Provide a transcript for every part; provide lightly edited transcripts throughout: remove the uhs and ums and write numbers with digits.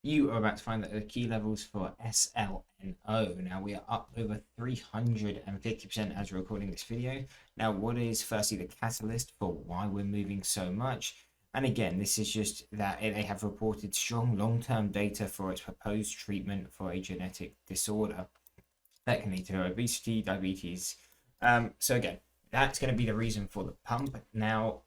You are about to find that the key levels for SLNO. Now we are up over 350% as we're recording this video. Now what is firstly the catalyst for why we're moving so much? And again, this is just that they have reported strong long-term data for its proposed treatment for a genetic disorder that can lead to obesity, diabetes. So again, that's going to be the reason for the pump. Now,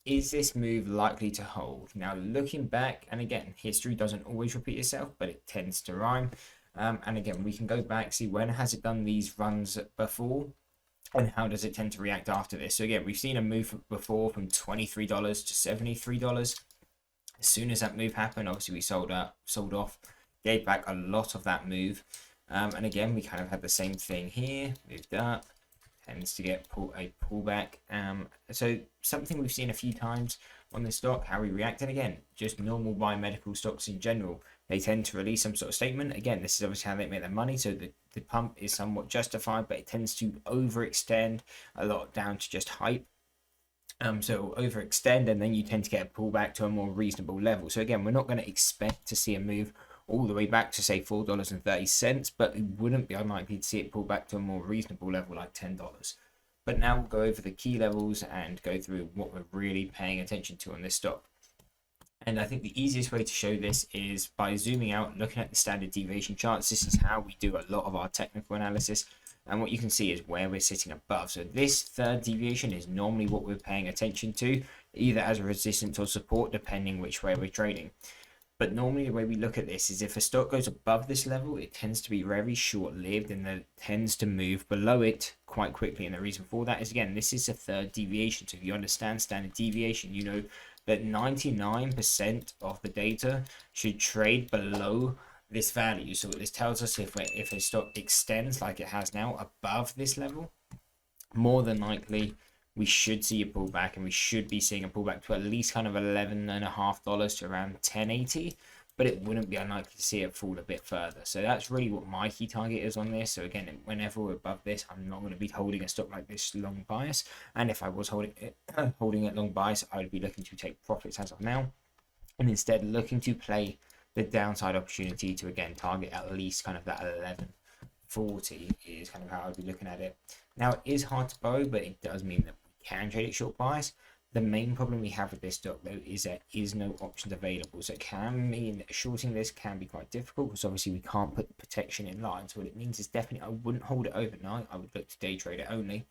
is this move likely to hold? Now, looking back, and again, history doesn't always repeat itself, but it tends to rhyme. And again, we can go back, see when has it done these runs before, and how does it tend to react after this. So again, we've seen a move before from $23 to $73. As soon as that move happened, obviously we sold off, gave back a lot of that move. And again, we kind of had the same thing here, moved up, tends to get a pullback. So something we've seen a few times on this stock, how we react. And again, just normal biomedical stocks in general, they tend to release some sort of statement. Again, this is obviously how they make their money, so the pump is somewhat justified, but it tends to overextend a lot down to just hype. So overextend, and then you tend to get a pullback to a more reasonable level. So again, we're not going to expect to see a move all the way back to say $4.30, but we wouldn't be unlikely to see it pull back to a more reasonable level like $10. But now we'll go over the key levels and go through what we're really paying attention to on this stock. And I think the easiest way to show this is by zooming out, looking at the standard deviation charts. This is how we do a lot of our technical analysis. And what you can see is where we're sitting above. So this third deviation is normally what we're paying attention to, either as a resistance or support, depending which way we're trading. But normally the way we look at this is if a stock goes above this level, it tends to be very short-lived and then tends to move below it quite quickly. And the reason for that is, again, this is a third deviation. So if you understand standard deviation, you know that 99% of the data should trade below this value. So what this tells us, if a stock extends like it has now above this level, more than likely we should see a pullback, and we should be seeing a pullback to at least kind of $11.50 to around $10.80, but it wouldn't be unlikely to see it fall a bit further. So that's really what my key target is on this. So again, whenever we're above this, I'm not going to be holding a stock like this long bias, and if I was holding it long bias, I would be looking to take profits as of now, and instead looking to play the downside opportunity to again target at least kind of that 11.40 is kind of how I'd be looking at it. Now, it is hard to borrow, but it does mean that we can trade it short bias. The main problem we have with this stock, though, is there is no options available. So it can mean shorting this can be quite difficult because obviously we can't put the protection in line. So what it means is definitely I wouldn't hold it overnight. I would look to day trade it only.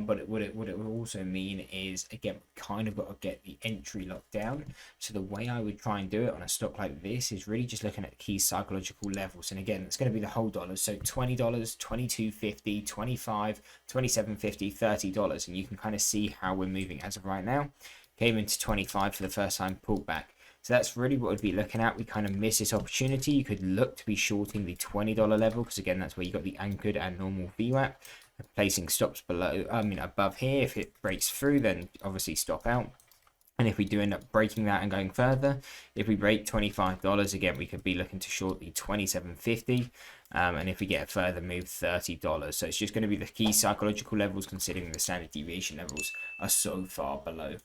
But what it would also mean is, again, kind of got to get the entry locked down. So the way I would try and do it on a stock like this is really just looking at key psychological levels. And again, it's going to be the whole dollars. So $20, $22.50, $25, $27.50, $30. And you can kind of see how we're moving as of right now. Came into 25 for the first time, pulled back. So that's really what we'd be looking at. We kind of miss this opportunity. You could look to be shorting the $20 level because, again, that's where you got the anchored and normal VWAP. Placing stops below, above here. If it breaks through, then obviously stop out. And if we do end up breaking that and going further, if we break $25, again, we could be looking to short the $27.50. And if we get a further move, $30. So it's just going to be the key psychological levels, considering the standard deviation levels are so far below.